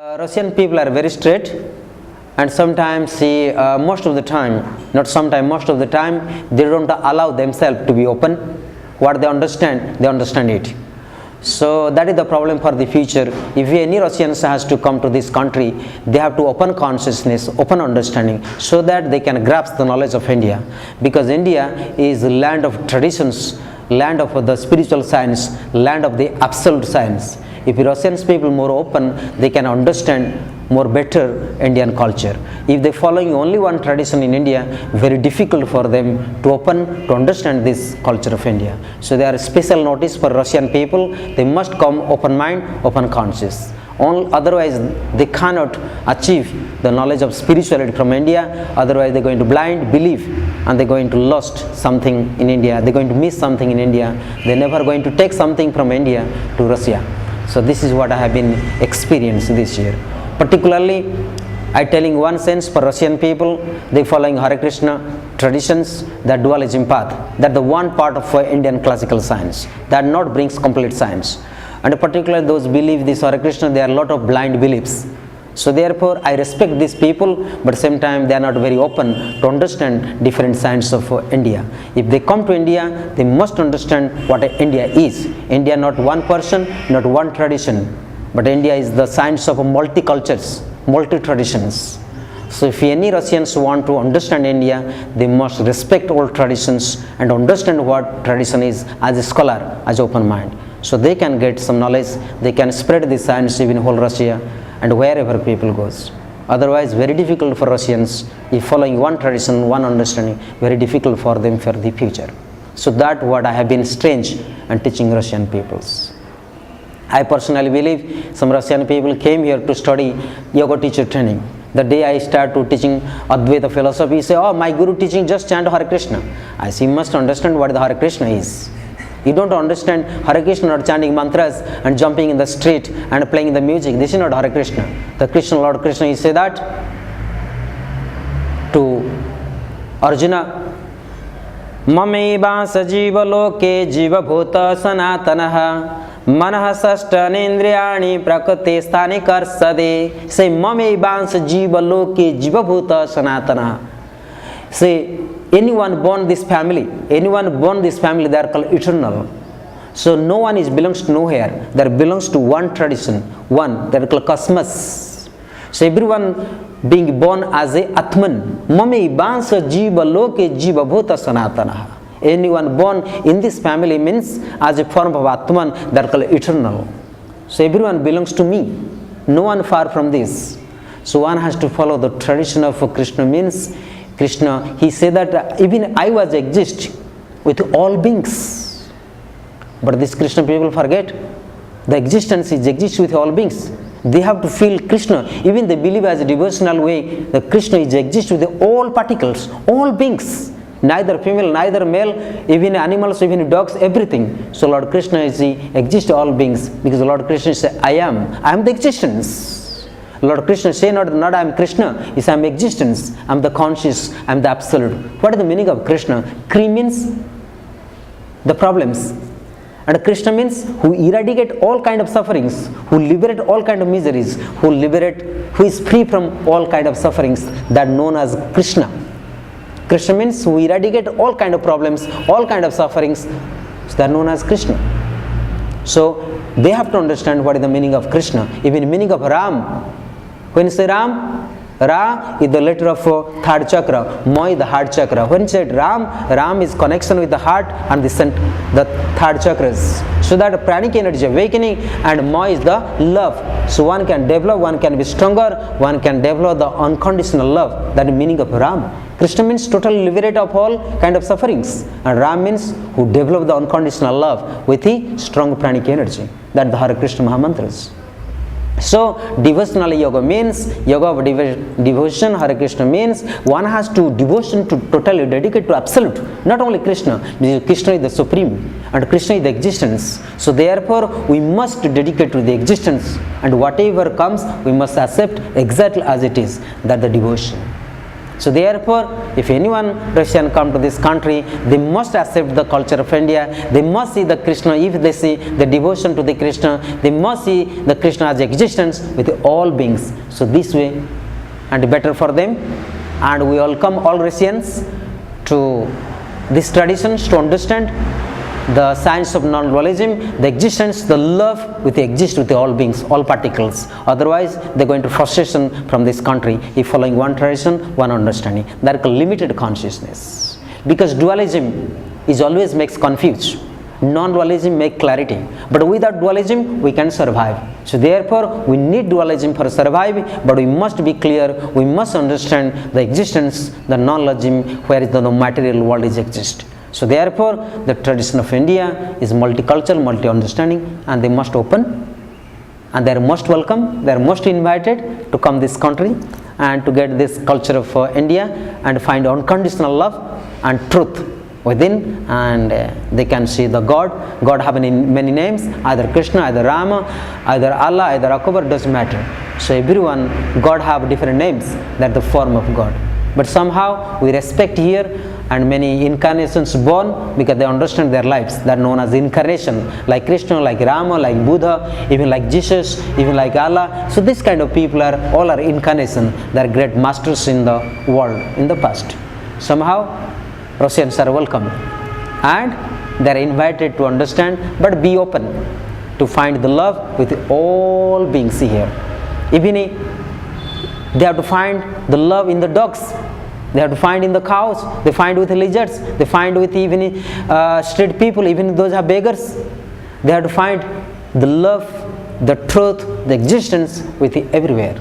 Russian people are very straight, and sometimes most of the time, not sometimes, most of the time, they don't allow themselves to be open. What they understand it. So that is the problem for the future. If any Russians has to come to this country, they have to open consciousness, open understanding, so that they can grasp the knowledge of India. Because India is the land of traditions, land of the spiritual science, land of the absolute science. If Russian people more open, they can understand more better Indian culture. If they following only one tradition in India, very difficult for them to open to understand this culture of India. So there are special notice for Russian people. They must come open mind, open conscious. Otherwise they cannot achieve the knowledge of spirituality from India. Otherwise they are going to blind believe, and they are going to lost something in India. They are going to miss something in India. They are never going to take something from India to Russia. So this is what I have been experienced this year. Particularly, I telling one sense for Russian people, they following Hare Krishna traditions, that dualism path, that the one part of Indian classical science, that not brings complete science. And particularly those believe this Hare Krishna, there are a lot of blind beliefs. So therefore, I respect these people, but same time they are not very open to understand different science of India. If they come to India, they must understand what India is. India not one person, not one tradition, but India is the science of multi-cultures, multi-traditions. So if any Russians want to understand India, they must respect all traditions and understand what tradition is as a scholar, as open mind. So they can get some knowledge, they can spread this science even whole Russia and wherever people goes. Otherwise very difficult for Russians, if following one tradition, one understanding, very difficult for them for the future. So that what I have been strange and teaching Russian peoples. I personally believe some Russian people came here to study yoga teacher training. The day I start to teaching Advaita philosophy, he say, oh, my guru teaching just chant Hare Krishna. I say, you must understand what the Hare Krishna is. You don't understand Hare Krishna or chanting mantras and jumping in the street and playing the music. This is not Hare Krishna. The Krishna, Lord Krishna, he say that to Arjuna, Mameva sajiva loke jiva bhuta sanatanaha manah sashtanendriyani prakriti sthani karsade. Say, Mameva sajiva loke jiva bhuta sanatanaha. Say, anyone born this family, they are called eternal. So no one is belongs to nowhere. There belongs to one tradition, one, that is called cosmos. So everyone being born as a Atman. Mami bansa jiva loke jiva bhuta sanatana. Anyone born in this family means as a form of Atman, that is called eternal. So everyone belongs to me. No one far from this. So one has to follow the tradition of Krishna means Krishna, he said that even I was exist with all beings. But this Krishna people forget. The existence is exist with all beings. They have to feel Krishna. Even they believe as a devotional way that Krishna is exist with all particles, all beings. Neither female, neither male, even animals, even dogs, everything. So Lord Krishna is the exist all beings, because Lord Krishna says, I am the existence. Lord Krishna say not I am Krishna, is I am existence, I am the conscious, I am the absolute. What is the meaning of Krishna? Kri means the problems, and Krishna means who eradicate all kind of sufferings, who liberate all kind of miseries, who is free from all kind of sufferings, that known as Krishna. Krishna means who eradicate all kind of problems, all kind of sufferings, that known as Krishna. So they have to understand what is the meaning of Krishna, even meaning of Ram. When you say Ram, Ra is the letter of third chakra, Ma is the heart chakra. When you say Ram is connection with the heart and the third chakras. So that pranic energy awakening, and Ma is the love. So one can develop, one can be stronger, one can develop the unconditional love. That is meaning of Ram. Krishna means totally liberate of all kind of sufferings, and Ram means who develop the unconditional love with the strong pranic energy. That is the Hare Krishna Mahamantras. So devotional yoga means yoga of devotion. Hare Krishna means one has to devotion to totally dedicate to absolute, not only Krishna, because Krishna is the supreme and Krishna is the existence. So therefore we must dedicate to the existence, and whatever comes we must accept exactly as it is. That the devotion. So therefore, if anyone Russian come to this country, they must accept the culture of India. They must see the Krishna. If they see the devotion to the Krishna, they must see the Krishna as existence with all beings. So this way, and better for them. And we welcome all Russians to these traditions to understand the science of non-dualism, the existence, the love which exists with all beings, all particles. Otherwise, they are going to frustration from this country if following one tradition, one understanding. There is a limited consciousness. Because dualism is always makes confused. Non-dualism makes clarity. But without dualism, we can survive. So therefore, we need dualism for survive, but we must be clear, we must understand the existence, the non-dualism, where is the material world is exist. So therefore, the tradition of India is multicultural, multi-understanding, and they must open, and they are most welcome, they are most invited to come this country and to get this culture of India and find unconditional love and truth within, and they can see the God. God have many names, either Krishna, either Rama, either Allah, either Akbar, doesn't matter. So everyone, God have different names, that the form of God. But somehow we respect here, and many incarnations born because they understand their lives, that are known as incarnation, like Krishna, like Rama, like Buddha, even like Jesus, even like Allah. So this kind of people are all are incarnation. They are great masters in the world in the past. Somehow Russians are welcome and they are invited to understand, but be open to find the love with all beings here. Even they have to find the love in the dogs, they have to find in the cows, they find with the lizards, they find with even street people, even those are beggars. They have to find the love, the truth, the existence with everywhere.